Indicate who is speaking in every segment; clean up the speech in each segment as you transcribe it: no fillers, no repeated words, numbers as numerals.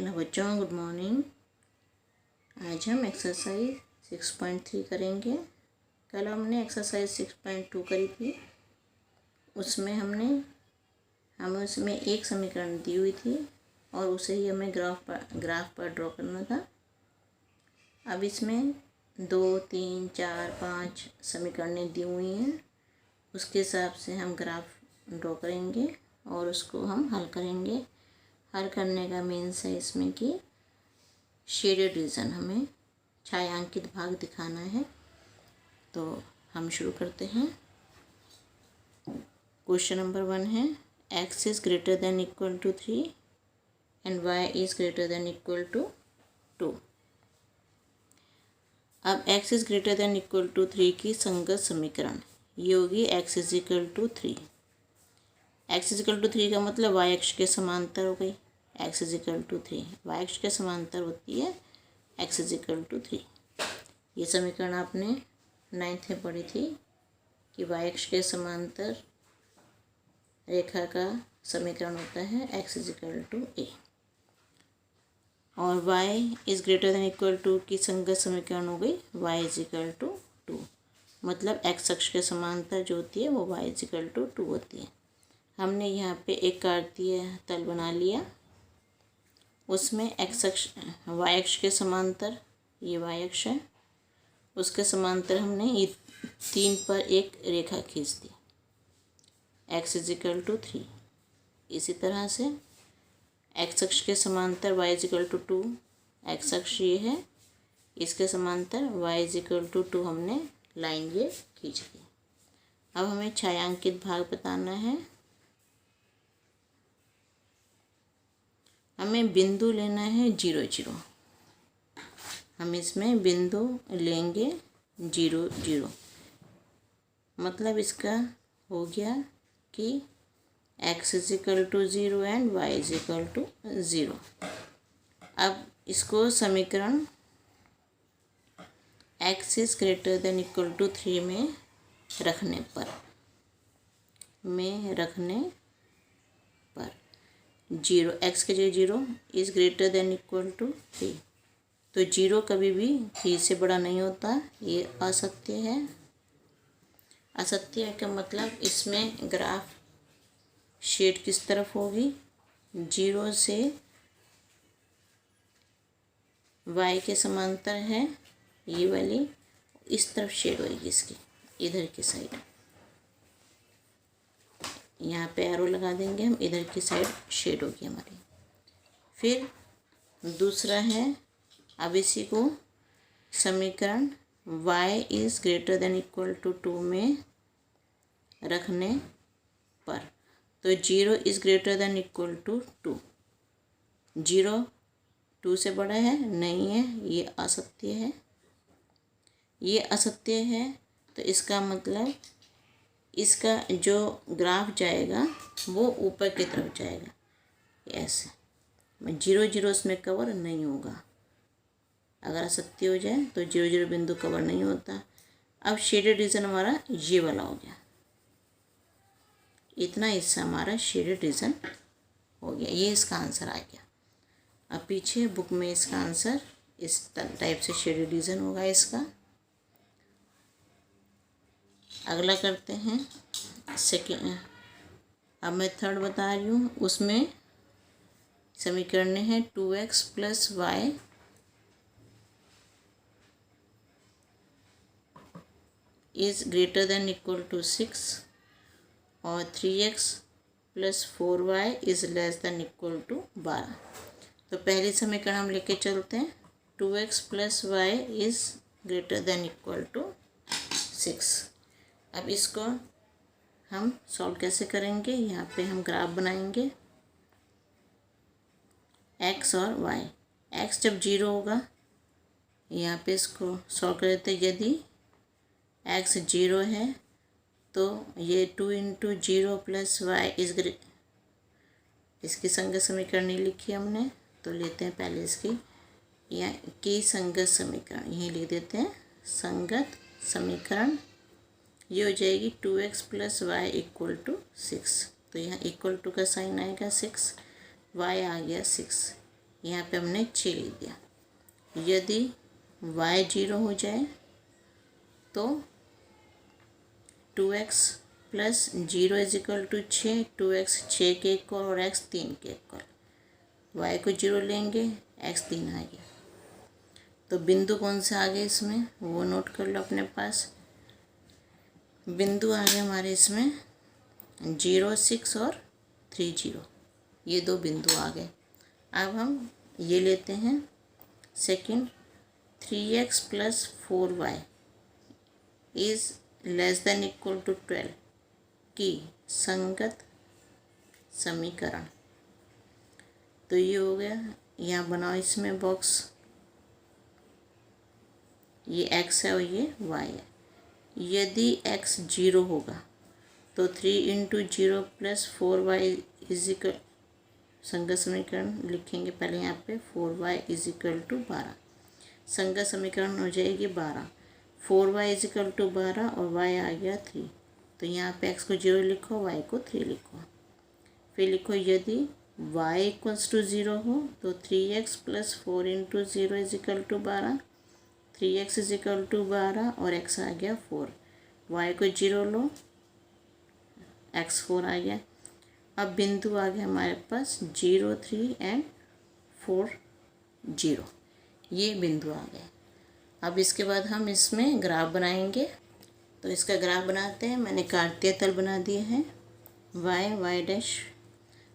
Speaker 1: Hello बच्चों, good morning. आज हम एक्सरसाइज 6.3 करेंगे। कल हमने एक्सरसाइज 6.2 करी थी। उसमें हमें उसमें एक समीकरण दी हुई थी और उसे ही हमें ग्राफ पर ड्रॉ करना था। अब इसमें 2, 3, 4, 5 समीकरणें दी हुई हैं। उसके हिसाब से हम ग्राफ ड्रॉ करेंगे और उसको हम हल करेंगे। हल करने का मीन्स है इसमें कि शेडेड रीजन, हमें छायांकित भाग दिखाना है। तो हम शुरू करते हैं। क्वेश्चन नंबर 1 है x is greater than equal to 3 and y is greater than equal to 2। अब x is greater than equal to 3 की संगत समीकरण ये होगी x is equal to 3। x is equal to 3 का मतलब y अक्ष के समांतर हो गई। x is equal to 3 y अक्ष के समांतर होती है x इज इक्वल टू 3। ये समीकरण आपने 9th में पढ़ी थी कि y अक्ष के समांतर रेखा का समीकरण होता है x is equal to a। और y is greater than equal to की संगत समीकरण हो गई y इज इक्वल टू 2। मतलब x अक्ष के समांतर जो होती है वो y इज इक्वल टू 2 होती है। हमने यहाँ पे एक कार्तीय तल बना लिया। उसमें x अक्ष y अक्ष के समांतर ये y अक्ष है, उसके समांतर हमने ये 3 पर एक रेखा खींच दी x इज इक्वल टू 3। इसी तरह से x अक्ष के समांतर y is equal to 2, x अक्ष ये है, इसके समांतर y इज इक्वल टू 2 हमने लाइन ये खींच दी। अब हमें छायांकित भाग बताना है। हमें बिंदु लेना है 0, 0। हम इसमें बिंदु लेंगे 0, 0। मतलब इसका हो गया कि x is equal to 0 and y is equal to 0। अब इसको समीकरण x is greater than equal to 3 में रखने पर 0 x के जगह 0 is greater than equal to 3। तो 0 कभी भी 3 से बड़ा नहीं होता, ये असत्य है। असत्य का मतलब इसमें ग्राफ शेड किस तरफ होगी, 0 से y के समांतर है ये वाली, इस तरफ शेड होगी इसकी, इधर की साइड। यहाँ पे एरो लगा देंगे हम, इधर की साइड शेड होगी हमारी। फिर दूसरा है, अब इसी को समीकरण y is greater than equal to 2 में रखने पर, तो 0 is greater than equal to 2। 0 2 से बड़ा है नहीं है, ये असत्य है। ये असत्य है तो इसका मतलब इसका जो ग्राफ जाएगा वो ऊपर की तरफ जाएगा ऐसे। 0, 0 इसमें कवर नहीं होगा। अगर असत्य हो जाए तो 0, 0 बिंदु कवर नहीं होता। अब शेडेड रीजन हमारा ये वाला हो गया, इतना हिस्सा हमारा शेडेड रीजन हो गया। ये इसका आंसर आ गया। अब पीछे बुक में इसका आंसर इस टाइप से शेडेड रीजन होगा इसका। अगला करते हैं सेकेंड। अब मैं थर्ड बता रही हूँ। उसमें समीकरण है 2x plus y is greater than equal to 6 और 3x plus 4y is less than equal to 12। तो पहली समीकरण हम लेके चलते हैं। 2x plus y is greater than equal to 6। अब इसको हम सॉल्व कैसे करेंगे, यहाँ पे हम ग्राफ बनाएंगे x और y। x जब 0 होगा, यहाँ पे इसको सॉल्व कर देते। यदि x 0 है तो ये 2 इंटू 0 प्लस वाई इस इसकी संगत समीकरण नहीं लिखी हमने, तो लेते हैं पहले इसकी या की संगत समीकरण, यही लिख देते हैं संगत समीकरण। ये हो जाएगी 2x plus Y equal to 6। तो यहाँ इक्वल टू का साइन आएगा 6, y आ गया 6। यहाँ पे हमने 6 लिख दिया। यदि y 0 हो जाए तो 2x plus 0 is equal to 6, 2x 6 के इक्वल और x 3 के इक्वल। y को 0 लेंगे, x 3 आ गया। तो बिंदु कौन सा आ गया इसमें, वो नोट कर लो अपने पास। बिंदु आ गए हमारे इसमें 0, 6 और 3, 0, ये दो बिंदु आ गए। अब हम ये लेते हैं second, 3x plus 4y is less than equal to 12 की संगत समीकरण। तो ये हो गया, यहाँ बनाओ इसमें बॉक्स, ये x है और ये y है। यदि x 0 होगा तो 3 into 0 plus 4y is equal, संगत समीकरण लिखेंगे पहले यहाँ पे, 4y इज इक्वल टू 12। संगत समीकरण हो जाएगी 12, 4y इज इक्वल टू 12 और y आ गया 3। तो यहाँ पे x को 0 लिखो, y को 3 लिखो। फिर लिखो यदि y इक्वल्स टू 0 हो तो 3x plus 4 into 0 is equal to 12, 3x is equal to 12 और x आ गया 4। y को 0 लो, x 4 आ गया। अब बिंदु आ गया हमारे पास 0, 3 एंड 4, 0, ये बिंदु आ गए। अब इसके बाद हम इसमें ग्राफ बनाएंगे। तो इसका ग्राफ बनाते हैं। मैंने कार्तीय तल बना दिए हैं, y डैश।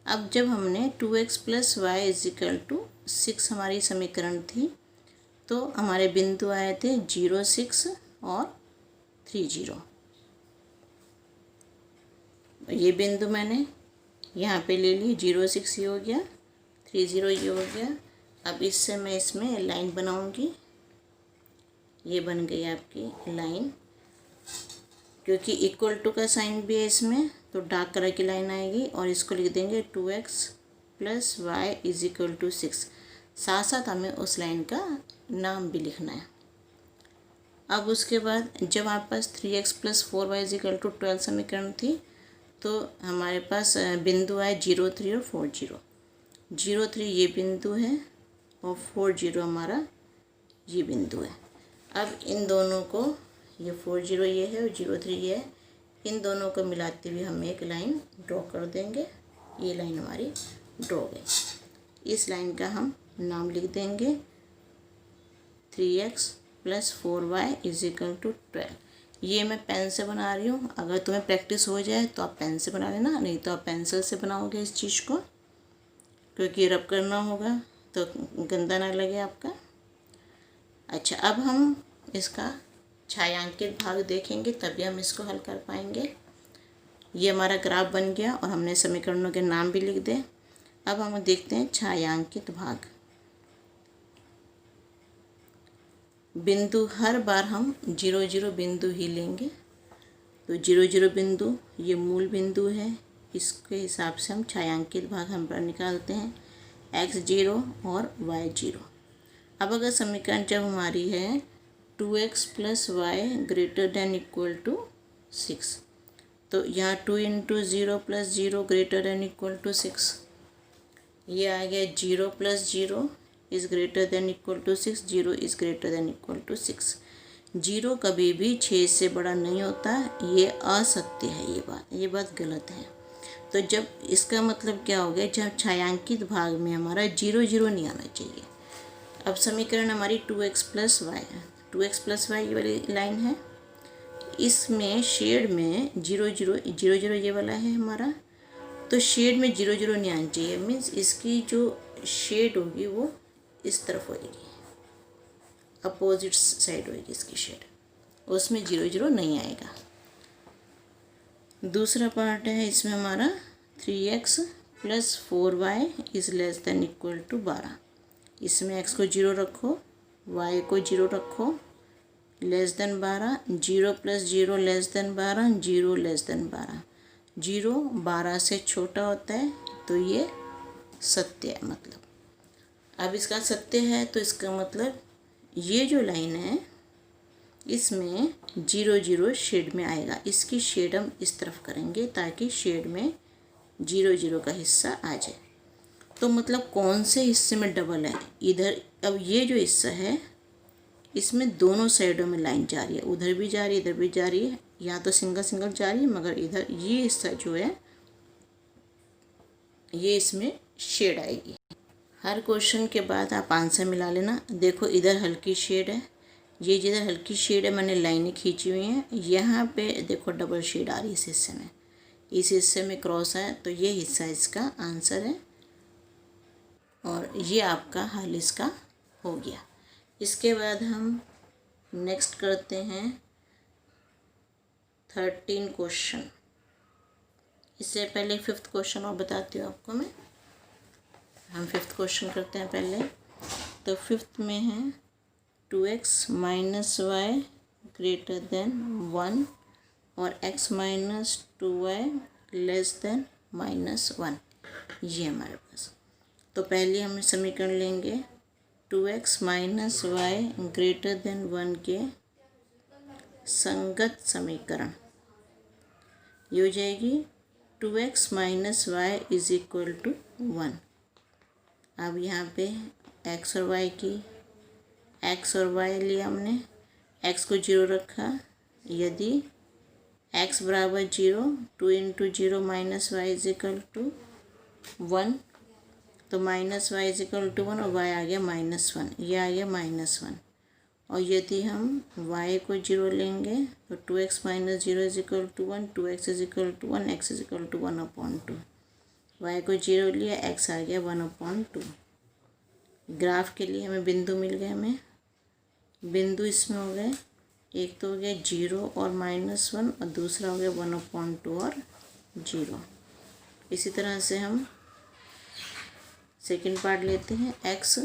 Speaker 1: अब जब हमने 2x plus y is equal to 6 हमारी समीकरण थी, तो हमारे बिंदु आए थे 0, 6 और 3, 0। ये बिंदु मैंने यहाँ पे ले ली, 0, 6 ये हो गया, 3, 0 ये हो गया। अब इससे मैं इसमें लाइन बनाऊंगी। ये बन गई आपकी लाइन, क्योंकि इक्वल टू का साइन भी है इसमें, तो डार्क कलर की लाइन आएगी। और इसको लिख देंगे 2x plus y is equal to 6। साथ साथ हमें उस लाइन का नाम भी लिखना है। अब उसके बाद जब आपके पास 3x plus 4y is equal to 12 समीकरण थी, तो हमारे पास बिंदु आए 0, 3 और 4, 0। 0, 3 ये बिंदु है और 4, 0 हमारा ये बिंदु है। अब इन दोनों को, ये 4, 0 ये है और 0, 3 ये है, इन दोनों को मिलाते हुए हम एक लाइन ड्रॉ कर देंगे। ये लाइन हमारी ड्रॉ गई। इस लाइन का हम नाम लिख देंगे 3x plus 4y is equal to 12। ये मैं पेन से बना रही हूँ। अगर तुम्हें प्रैक्टिस हो जाए तो आप पेन से बना लेना, नहीं तो आप पेंसिल से बनाओगे इस चीज़ को, क्योंकि रब करना होगा तो गंदा ना लगे आपका। अच्छा, अब हम इसका छायांकित भाग देखेंगे, तभी हम इसको हल कर पाएंगे। ये हमारा ग्राफ बन गया और हमने समीकरणों के नाम भी लिख दिए। अब हम देखते हैं छायांकित भाग। बिंदु हर बार हम 0, 0 बिंदु ही लेंगे। तो 0, 0 बिंदु ये मूल बिंदु है, इसके हिसाब से हम छायांकित भाग हम निकालते हैं, x 0 और y 0। अब अगर समीकरण जब हमारी है 2x plus y greater than equal to 6, तो यहाँ 2 into 0 plus 0 greater than equal to 6। ये आ गया 0 plus 0 is greater than equal to 6, 0 is greater than equal to 6। 0 कभी भी 6 से बड़ा नहीं होता, ये असत्य है, ये बात गलत है। तो जब इसका मतलब क्या हो गया, जब छायांकित भाग में हमारा 0, 0 नहीं आना चाहिए। अब समीकरण हमारी 2x प्लस वाई है, 2x प्लस वाई ये वाली लाइन है, इसमें शेड में 0, 0, 0, 0 ये वाला है हमारा, तो शेड में 0, 0 नहीं आना चाहिए। मीन्स इसकी जो शेड होगी वो इस तरफ होएगी, अपोजिट साइड होएगी इसकी शेड, उसमें 0, 0 नहीं आएगा। दूसरा पार्ट है इसमें हमारा 3x plus 4y is less than equal to 12। इसमें x को 0 रखो, y को 0 रखो, less than 12, 0 plus 0 less then 12, 0 less then 12। 0 12 से छोटा होता है, तो ये सत्य है मतलब। अब इसका सत्य है तो इसका मतलब ये जो लाइन है इसमें 0, 0 शेड में आएगा। इसकी शेड हम इस तरफ करेंगे ताकि शेड में 0, 0 का हिस्सा आ जाए। तो मतलब कौन से हिस्से में डबल है इधर। अब ये जो हिस्सा है इसमें दोनों साइडों में लाइन जा रही है, उधर भी जा रही है इधर भी जा रही है। यहाँ तो सिंगल सिंगल जा रही है, मगर इधर ये हिस्सा जो है ये इसमें शेड आएगी। हर क्वेश्चन के बाद आप आंसर मिला लेना। देखो इधर हल्की शेड है, ये जिधर हल्की शेड है मैंने लाइनें खींची हुई हैं, यहाँ पे देखो डबल शेड आ रही है इस हिस्से में, इस हिस्से में क्रॉस है, तो ये हिस्सा इसका आंसर है और ये आपका हल इसका हो गया। इसके बाद हम नेक्स्ट करते हैं 13 क्वेश्चन। इससे पहले 5th क्वेश्चन और बताती हूँ आपको मैं। हम 5th क्वेश्चन करते हैं पहले। तो 5th में है 2x minus Y greater then 1 और x minus 2y less than -1, ये हमारे पास। तो पहले हम समीकरण लेंगे 2x minus Y greater then 1 के संगत समीकरण। ये हो जाएगी 2x minus y is equal to 1। अब यहाँ पे x और y की, x और y लिया हमने, x को 0 रखा। यदि x बराबर 0, 2 into 0 minus y is equal to 1, तो minus y is equal to 1 और y आ गया -1, ये आ गया -1। और यदि हम y को 0 लेंगे तो 2x minus 0 is equal to 1, 2x is equal to 1, x is equal to 1/2। y को 0 लिया, x आ गया 1/2। ग्राफ के लिए हमें बिंदु मिल गए, हमें बिंदु इसमें हो गए, एक तो हो गया 0 और -1 और दूसरा हो गया 1/2 और 0। इसी तरह से हम सेकंड पार्ट लेते हैं, x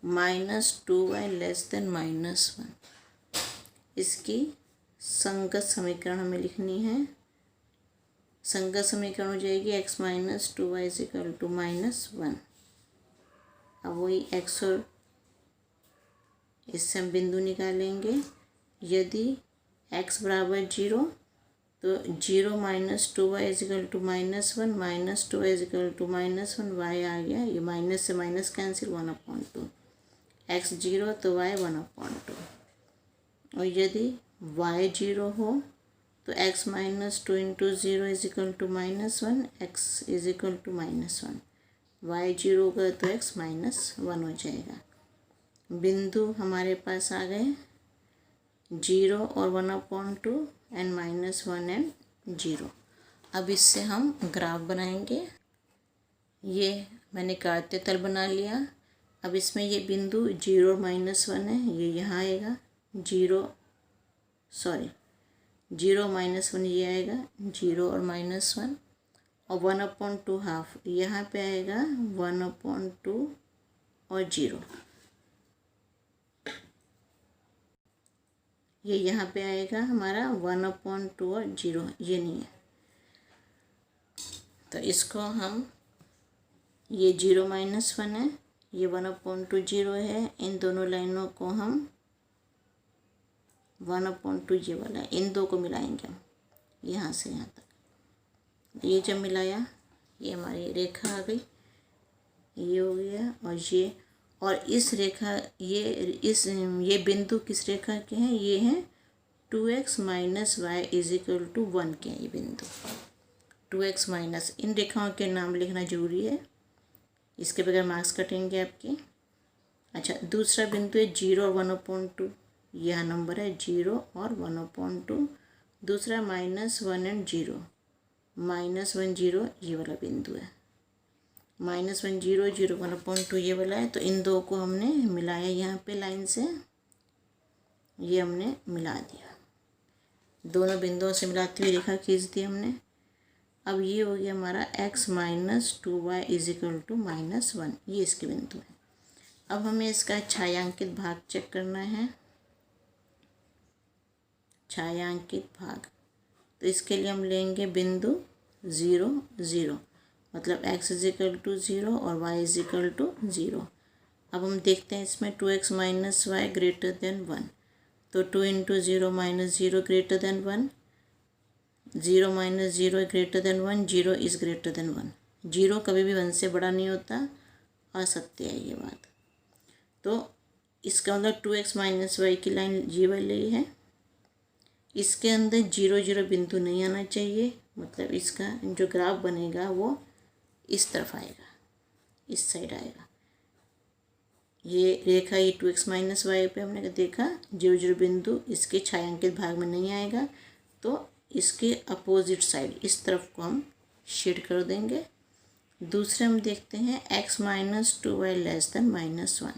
Speaker 1: -2y लेस देन -1। इसकी संगत समीकरण हमें लिखनी है। संगत समीकरण हो जाएगी x minus 2y is equal to -1। अब वही x और इससे हम बिंदु निकालेंगे। यदि x बराबर 0, तो 0 minus 2y is equal to -1, minus 2y is equal to -1, y आ गया, ये माइनस से माइनस कैंसिल 1/2। x 0 तो y 1/2। और यदि y 0 हो तो x minus 2 into 0 is equal to -1, x is equal to -1। y 0 होगा तो x -1 हो जाएगा। बिंदु हमारे पास आ गए 0 और 1/2 एंड -1 एंड 0। अब इससे हम ग्राफ बनाएंगे। ये मैंने काटते तल बना लिया। अब इसमें ये बिंदु 0 और -1 है, ये यहाँ आएगा। 0 -1 ये आएगा, 0 और -1 और 1/2 हाफ यहाँ पे आएगा 1/2 और 0। ये यहाँ पे आएगा हमारा 1/2 और 0, ये नहीं है। तो इसको हम, ये 0 -1 है, ये 1/2 0 है, इन दोनों लाइनों को हम 1/2 ये वाला, इन दो को मिलाएंगे हम यहाँ से यहाँ तक। ये जब मिलाया ये हमारी रेखा आ गई, ये हो गया और इस रेखा ये बिंदु किस रेखा के हैं, ये हैं 2x minus y is equal to 1 के हैं। ये बिंदु 2x माइनस, इन रेखाओं के नाम लिखना जरूरी है, इसके बगैर मार्क्स कटेंगे आपके। अच्छा, दूसरा बिंदु है 0 और 1/2, यह नंबर है 0 और 1/2। दूसरा -1 एंड 0, -1 0 ये वाला बिंदु है, -1 0 0 1/2 ये वाला है। तो इन दो को हमने मिलाया यहाँ पे लाइन से, ये हमने मिला दिया, दोनों बिंदुओं से मिलाती हुई रेखा खींच दी हमने। अब ये हो गया हमारा x minus 2y is equal to -1, ये इसके बिंदु है। अब हमें इसका छायांकित भाग चेक करना है, छायांकित भाग। तो इसके लिए हम लेंगे बिंदु 0 0, मतलब x इज इक्वल टू 0 और y इज इक्वल टू 0। अब हम देखते हैं इसमें 2x minus Y greater then 1, तो 2 into 0 minus 0 greater then 1, 0 minus 0 greater then 1, 0 is greater then 1। Zero कभी भी 1 से बड़ा नहीं होता, असत्य है ये बात। तो इसका मतलब 2x माइनस वाई की लाइन ये वाली है, इसके अंदर 0 0 बिंदु नहीं आना चाहिए, मतलब इसका जो ग्राफ बनेगा वो इस तरफ आएगा, इस साइड आएगा। ये रेखा ये 2x माइनस वाई पे हमने देखा 0 0 बिंदु इसके छायांकित भाग में नहीं आएगा, तो इसके अपोजिट साइड इस तरफ को हम शेड कर देंगे। दूसरे हम देखते हैं x minus 2y less than -1।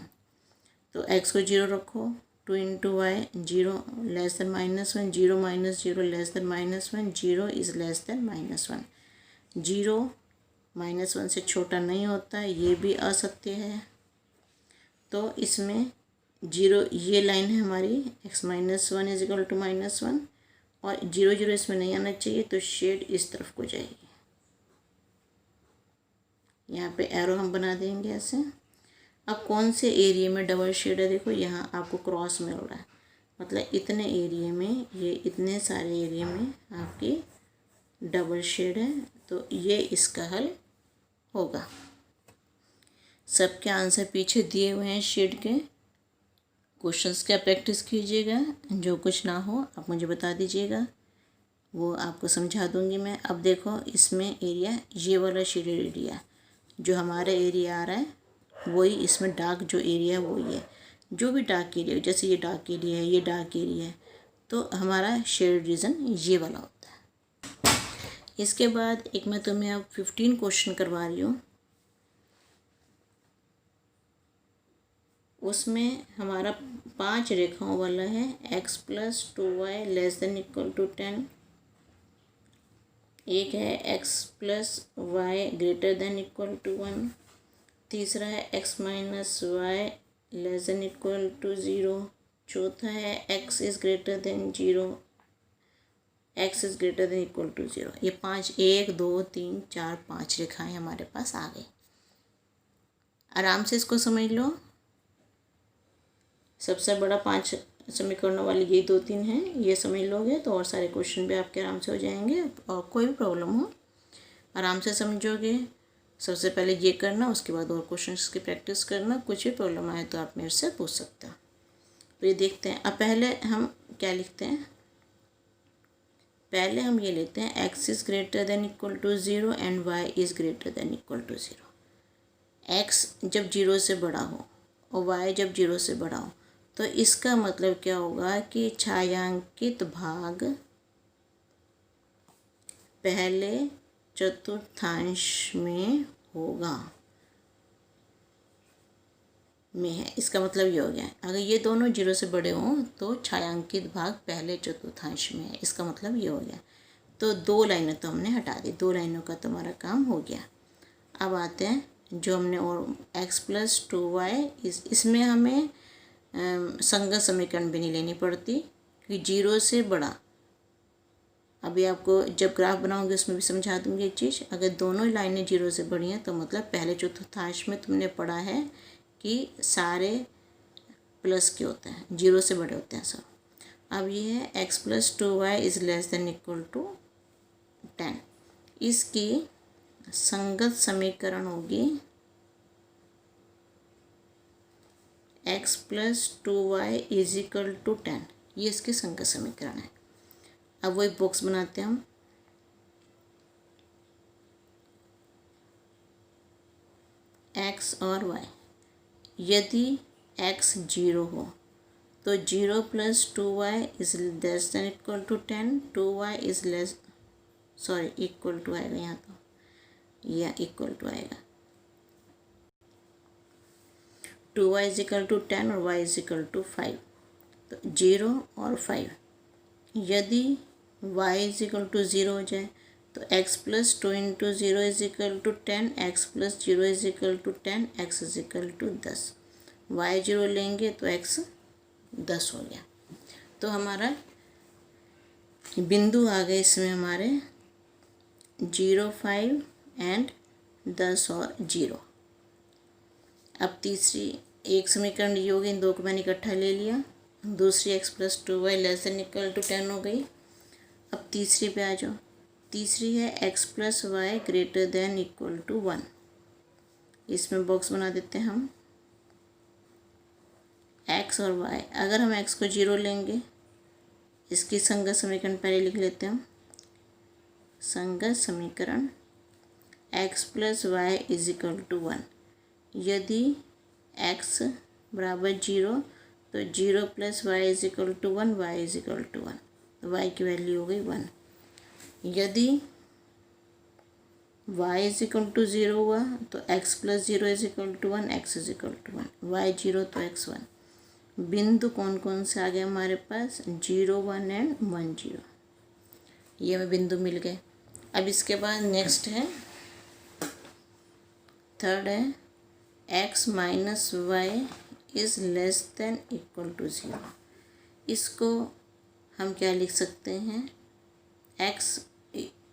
Speaker 1: तो x को 0 रखो, 2 into y 0 less than -1, 0 minus 0 less than -1, 0 is less than -1। 0 -1 से छोटा नहीं होता, ये भी असत्य है। तो इसमें 0 ये लाइन है हमारी x minus 1 is equal to -1 और 0 0 इसमें नहीं आना चाहिए, तो शेड इस तरफ को जाएगी। यहाँ पे एरो हम बना देंगे ऐसे। अब कौन से एरिया में डबल शेड है, देखो यहाँ आपको क्रॉस में हो रहा है, मतलब इतने एरिया में, ये इतने सारे एरिया में आपकी डबल शेड है, तो ये इसका हल होगा। सबके आंसर पीछे दिए हुए हैं शेड के। क्वेश्चंस का प्रैक्टिस कीजिएगा, जो कुछ ना हो आप मुझे बता दीजिएगा, वो आपको समझा दूंगी मैं। अब देखो इसमें एरिया, ये वाला शेड एरिया जो हमारा एरिया आ रहा है वही इसमें डार्क जो एरिया है वही है। जो भी डार्क एरिया, जैसे ये डार्क एरिया है, ये डार्क एरिया है, तो हमारा शेड रीजन ये वाला होता है। इसके बाद एक मैं तुम्हें अब 15 क्वेश्चन करवा रही हूँ, उसमें हमारा 5 रेखाओं वाला है। x plus 2y less than equal to 10, एक है x plus y greater than equal to 1, तीसरा है x minus y less than equal to 0, चौथा है x is greater than 0, x is greater than equal to 0। ये 5, 1 2 3 4 5 रेखाएं हमारे पास आ गई। आराम से इसको समझ लो। सबसे बड़ा 5 समीकरणों वाली ये 2 3 हैं, ये समझ लोगे तो और सारे क्वेश्चन भी आपके आराम से हो जाएंगे। और कोई भी प्रॉब्लम हो आराम से समझोगे। सबसे पहले ये करना, उसके बाद और क्वेश्चंस की प्रैक्टिस करना। कुछ भी प्रॉब्लम आए तो आप मेरे से पूछ सकते हो। तो ये देखते हैं। अब पहले हम क्या लिखते हैं, पहले हम ये लेते हैं x is greater than equal to 0 and y is greater than equal to 0। x जब 0 से बड़ा हो और y जब 0 से बड़ा हो, तो इसका मतलब क्या होगा कि छायांकित भाग पहले चतुर्थांश में होगा, में है। इसका मतलब ये हो गया, अगर ये दोनों 0 से बड़े हों तो छायांकित भाग पहले चतुर्थांश में है। इसका मतलब ये हो गया। तो 2 लाइनें तो हमने हटा दी, 2 लाइनों का तुम्हारा काम हो गया। अब आते हैं जो हमने और x प्लस 2y, इसमें हमें संगत समीकरण भी नहीं लेनी पड़ती, क्योंकि 0 से बड़ा। अभी आपको जब ग्राफ बनाओगे उसमें भी समझा दूंगी एक चीज़। अगर दोनों लाइनें 0 से बड़ी हैं तो मतलब पहले चतुर्थांश में तुमने पढ़ा है कि सारे प्लस के होते हैं, 0 से बड़े होते हैं सब। अब ये है x plus 2y is less than equal to 10। इसकी संगत समीकरण होगी x plus 2y is equal to 10। ये इसकी संगत समीकरण है। अब वो एक बॉक्स बनाते हैं हम। x और y, यदि x 0 हो तो 0 plus 2y is less than equal to 10, 2y is less, sorry equal to आएगा यहाँ, तो यह इक्वल टू आएगा। 2y इज इक्वल टू 10 और y इज इक्वल टू 5। तो 0 और 5, यदि y इज इक्वल टू 0 हो जाए तो x plus 2 into 0 is equal to 10, x plus 0 is equal to 10, x is equal to 10। y 0 लेंगे तो x 10 हो गया। तो हमारा बिंदु आ गए इसमें हमारे 0, 5 एंड 10 और 0। अब तीसरी एक समीकरण ये हो गई, इन दो को मैंने इकट्ठा ले लिया। दूसरी x plus 2y less than equal to 10 हो गई। अब तीसरी पे आ जाओ। तीसरी है x plus y greater than equal to 1। इसमें बॉक्स बना देते हैं हम। एक्स और वाई, अगर हम एक्स को 0 लेंगे, इसकी संगत समीकरण पहले लिख लेते हैं हम। संगत समीकरण x plus y is equal to 1। यदि एक्स बराबर 0 तो 0 plus y is equal to 1, y is equal to 1, तो वाई की वैल्यू हो गई 1। यदि y इज इक्वल टू 0 हुआ तो x plus 0 is equal to 1, x is equal to 1, y 0 तो x 1। बिंदु कौन कौन से आ गए हमारे पास? 0, 1 एंड 1, 0। ये हमें बिंदु मिल गए। अब इसके बाद नेक्स्ट है, थर्ड है x minus y is less than equal to 0। इसको हम क्या लिख सकते हैं? x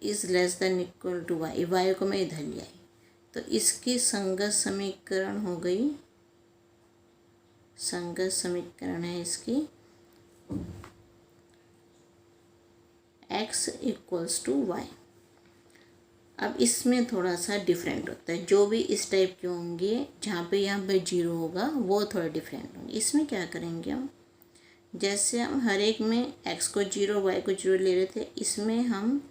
Speaker 1: is less than equal to y, y को मैं इधर ले आई, तो इसकी संगत समीकरण हो गई, संगत समीकरण है इसकी x इक्वल्स टू वाई। अब इसमें थोड़ा सा डिफरेंट होता है, जो भी इस टाइप के होंगे जहाँ पे यहाँ पे 0 होगा वो थोड़ा डिफरेंट होंगे। इसमें क्या करेंगे हम, जैसे हम हर एक में x को 0 y को 0 ले रहे थे, इसमें हम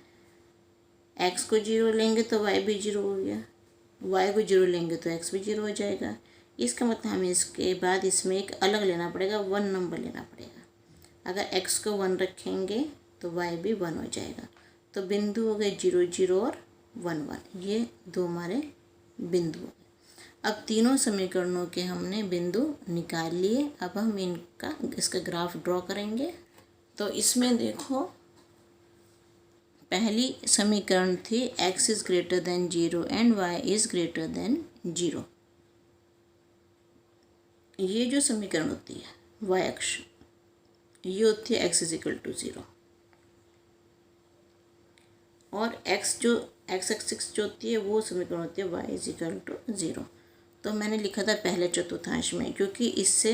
Speaker 1: x को 0 लेंगे तो y भी 0 हो गया, y को 0 लेंगे तो x भी 0 हो जाएगा। इसका मतलब हमें इसके बाद इसमें एक अलग लेना पड़ेगा, 1 नंबर लेना पड़ेगा। अगर x को 1 रखेंगे तो y भी 1 हो जाएगा। तो बिंदु हो गए 0, 0 और 1, 1, ये दो हमारे बिंदु हो गए। अब तीनों समीकरणों के हमने बिंदु निकाल लिए। अब हम इसका ग्राफ ड्रॉ करेंगे। तो इसमें देखो, पहली समीकरण थी x is greater than 0 and y is greater than 0। ये जो समीकरण होती है y अक्ष, ये होती है x इज इक्वल टू 0, और x एक्सिस जो होती है वो समीकरण होती है y इज इक्वल टू 0। तो मैंने लिखा था पहले चतुर्थांश में, क्योंकि इससे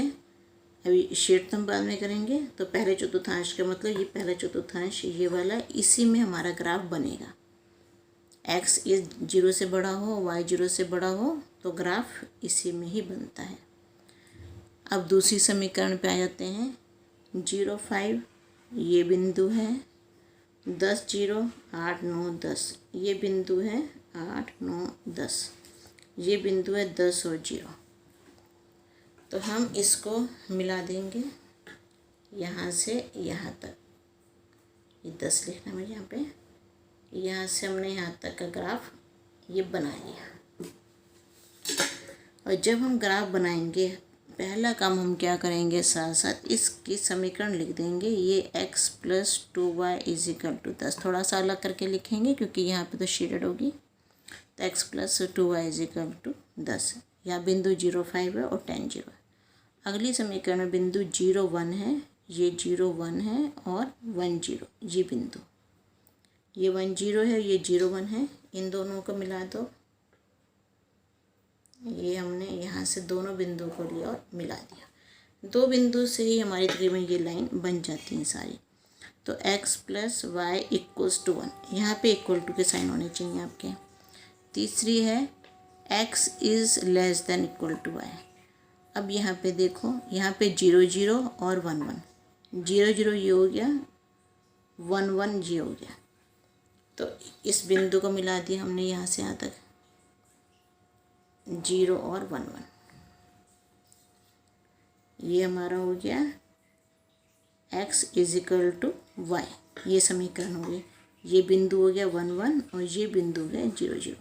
Speaker 1: अभी शेड तो हम बाद में करेंगे। तो पहले चतुर्थांश का मतलब ये पहला चतुर्थांश ये वाला, इसी में हमारा ग्राफ बनेगा। x इज 0 से बड़ा हो, y 0 से बड़ा हो, तो ग्राफ इसी में ही बनता है। अब दूसरी समीकरण पे आ जाते हैं। 0, 5 ये बिंदु है, 10, 0, 8, 9, 10 ये बिंदु है, 8, 9, 10 ये बिंदु है, 10 और 0। तो हम इसको मिला देंगे यहाँ से यहाँ तक। ये 10 लिखना है यहाँ पे। यहाँ से हमने यहाँ तक का ग्राफ ये बना लिया। और जब हम ग्राफ बनाएंगे, पहला काम हम क्या करेंगे, साथ साथ इसकी समीकरण लिख देंगे। ये x plus 2y is equal to 10, थोड़ा सा अलग करके लिखेंगे क्योंकि यहाँ पे तो शेडेड होगी। तो x plus 2y is equal to 10। यहाँ बिंदु 0, 5 है और 10, 0 है। अगली समीकरण में बिंदु 0, 1 है, ये 0, 1 है और 1, 0 ये बिंदु, ये 1, 0 है, ये 0, 1 है। इन दोनों को मिला दो। ये हमने यहाँ से दोनों बिंदुओं को लिया और मिला दिया। दो बिंदु से ही हमारी तकरीबन ये लाइन बन जाती हैं सारी। तो x plus y equals to 1, यहाँ पे इक्वल टू के साइन होने चाहिए आपके। तीसरी है x is less than equal to y। अब यहाँ पे देखो, यहाँ पे 0, 0 और 1, 1, 0, 0 ये हो गया, 1, 1 ये हो गया। तो इस बिंदु को मिला दिया हमने यहाँ से यहाँ तक, 0 और 1, 1 ये हमारा हो गया x is equal to y. ये समीकरण हो गई। ये बिंदु हो गया 1, 1 और ये बिंदु हो गया 0, 0।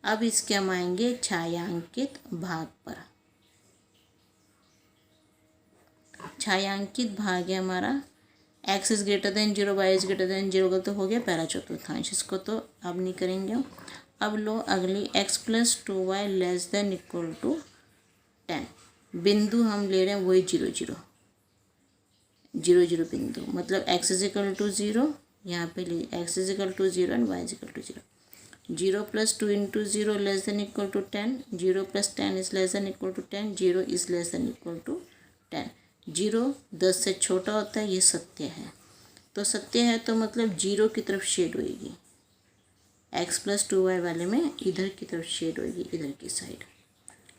Speaker 1: अब इसके हम आएंगे छायांकित भाग पर। छायांकित भाग है हमारा x is greater than 0, y is greater than 0 का तो हो गया पहला चतुर्थांश, इसको तो अब नहीं करेंगे हम। अब लो अगली x plus 2y less than equal to 10। बिंदु हम ले रहे हैं वही 0, 0, 0, 0 बिंदु, मतलब x इज इक्वल टू 0, यहाँ पे ले x is equal to 0 and y is equal to 0। 0 plus 2 into 0 less than equal to 10, 0 plus 10 is less than equal to 10, 0 is less than equal to 10। 0 10 से छोटा होता है, ये सत्य है। तो सत्य है तो मतलब 0 की तरफ शेड होएगी, x+2y वाले में इधर की तरफ शेड होगी, इधर की साइड,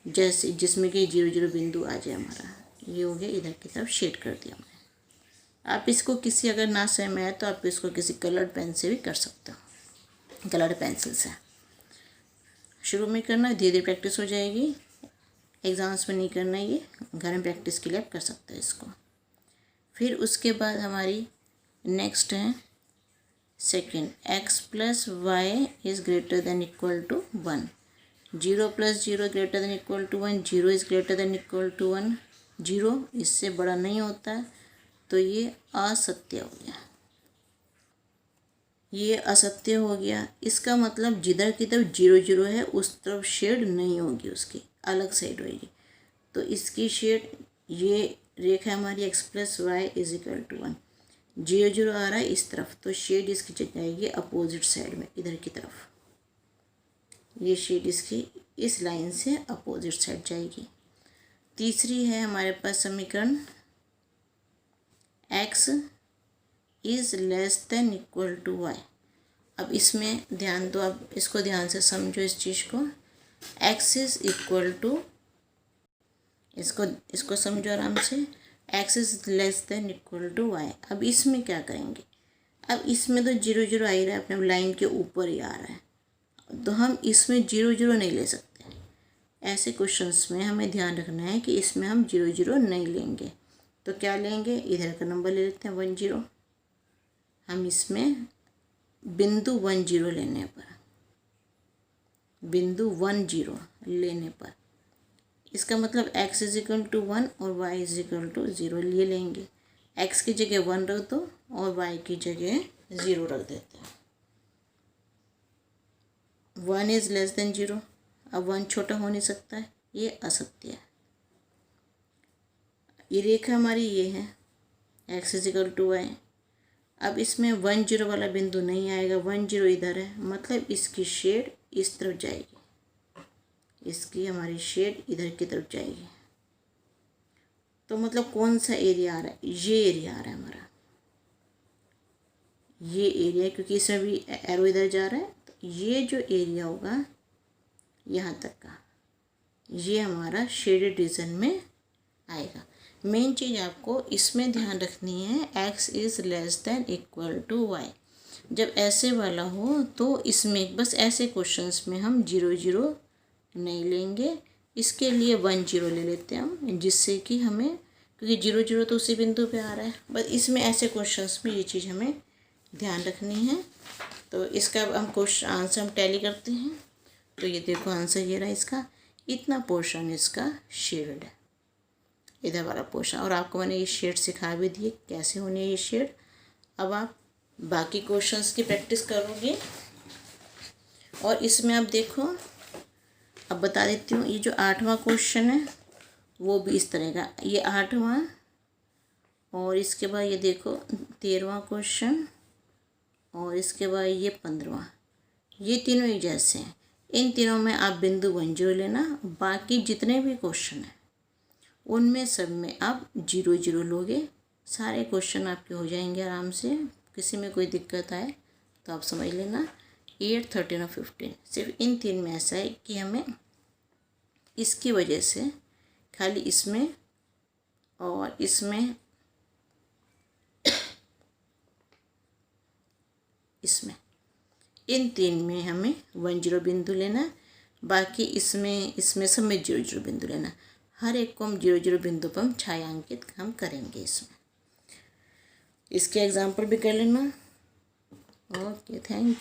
Speaker 1: जैसे जिसमें कि 0 0 बिंदु आ जाए हमारा, ये हो गया, इधर की तरफ शेड कर दिया हमने। आप इसको किसी अगर ना समझ आए तो आप इसको किसी कलर्ड पेन से भी कर सकते हो, कलर्ड पेंसिल से। शुरू में करना, धीरे धीरे प्रैक्टिस हो जाएगी, एग्ज़ाम्स में नहीं करना, ये घर में प्रैक्टिस के लिए आप कर सकते हैं इसको। फिर उसके बाद हमारी नेक्स्ट है second, x+y is greater than equal to 1, 0 + 0 greater than equal to 1, 0 is greater than equal to 1, 0 इससे बड़ा नहीं होता, तो ये असत्य हो गया, ये असत्य हो गया। इसका मतलब जिधर की तरफ 0 0 है उस तरफ शेड नहीं होगी, उसकी अलग साइड होगी। तो इसकी शेड, ये रेखा हमारी x+y इज इक्वल टू 1, 0 0 आ रहा है इस तरफ, तो शेड इसकी चली जाएगी अपोजिट साइड में, इधर की तरफ। ये शेड इसकी इस लाइन से अपोजिट साइड जाएगी। तीसरी है हमारे पास समीकरण, x is less than equal to y। अब इसमें ध्यान दो, अब इसको ध्यान से समझो इस चीज़ को। x इज़ इक्वल टू, इसको समझो आराम से, x is less than equal to y। अब इसमें क्या करेंगे, अब इसमें तो 0 0 आ ही रहा है, अपने लाइन के ऊपर ही आ रहा है, तो हम इसमें 0 0 नहीं ले सकते। ऐसे क्वेश्चंस में हमें ध्यान रखना है कि इसमें हम 0 0 नहीं लेंगे। तो क्या लेंगे, इधर का नंबर ले लेते हैं 1 0। हम इसमें बिंदु 1 0 लेने पर, बिंदु 1 0 लेने पर, इसका मतलब x इज इक्वल टू 1 और y इज इक्वल टू 0 ले लेंगे। x की जगह 1 रख दो और y की जगह 0 रख देते हैं। 1 इज़ लेस देन 0, अब 1 छोटा हो नहीं सकता है, ये असत्य है। ये रेखा हमारी ये है, x is equal to y। अब इसमें 1 0 वाला बिंदु नहीं आएगा, 1 0 इधर है, मतलब इसकी शेड इस तरफ जाएगी, इसकी हमारी शेड इधर की तरफ जाएगी। तो मतलब कौन सा एरिया आ रहा है, ये एरिया आ रहा है हमारा, ये एरिया, क्योंकि इसमें भी एरो इधर जा रहा है, तो ये जो एरिया होगा यहाँ तक का, ये हमारा शेडेड रीजन में आएगा। मेन चीज़ आपको इसमें ध्यान रखनी है, x is less than equal to y। जब ऐसे वाला हो तो इसमें बस ऐसे क्वेश्चंस में हम 0 0 नहीं लेंगे, इसके लिए 1 0 ले लेते हैं हम, जिससे कि हमें, क्योंकि 0 0 तो उसी बिंदु पे आ रहा है, बस इसमें ऐसे क्वेश्चंस में ये चीज़ हमें ध्यान रखनी है। तो इसका अब हम क्वेश्चन आंसर हम टैली करते हैं। तो ये देखो आंसर ये रहा इसका, इतना पोर्शन इसका शेड है, इधर वाला पोर्शन। और आपको मैंने ये शेड सिखा भी दिए कैसे होने ये शेड। अब आप बाकी क्वेश्चंस की प्रैक्टिस करोगे। और इसमें आप देखो, अब बता देती हूँ, ये जो 8वां क्वेश्चन है वो भी इस तरह का, ये 8वां, और इसके बाद ये देखो 13वां क्वेश्चन, और इसके बाद ये 15वां, ये तीनों ही जैसे हैं। इन तीनों में आप बिंदु 1 0 लेना, बाकी जितने भी क्वेश्चन हैं उनमें सब में आप 0 0 लोगे, सारे क्वेश्चन आपके हो जाएंगे आराम से। किसी में कोई दिक्कत आए तो आप समझ लेना। 8 13 और 15 सिर्फ इन 3 में ऐसा है कि हमें इसकी वजह से खाली इसमें और इसमें इन 3 में हमें 1 0 बिंदु लेना, बाकी इसमें सब में 0 0 बिंदु लेना। हर एक को हम 0 0 बिंदु पर हम छायांकित हम करेंगे इसमें। इसके एग्जाम्पल भी कर लेना। Okay, thank you.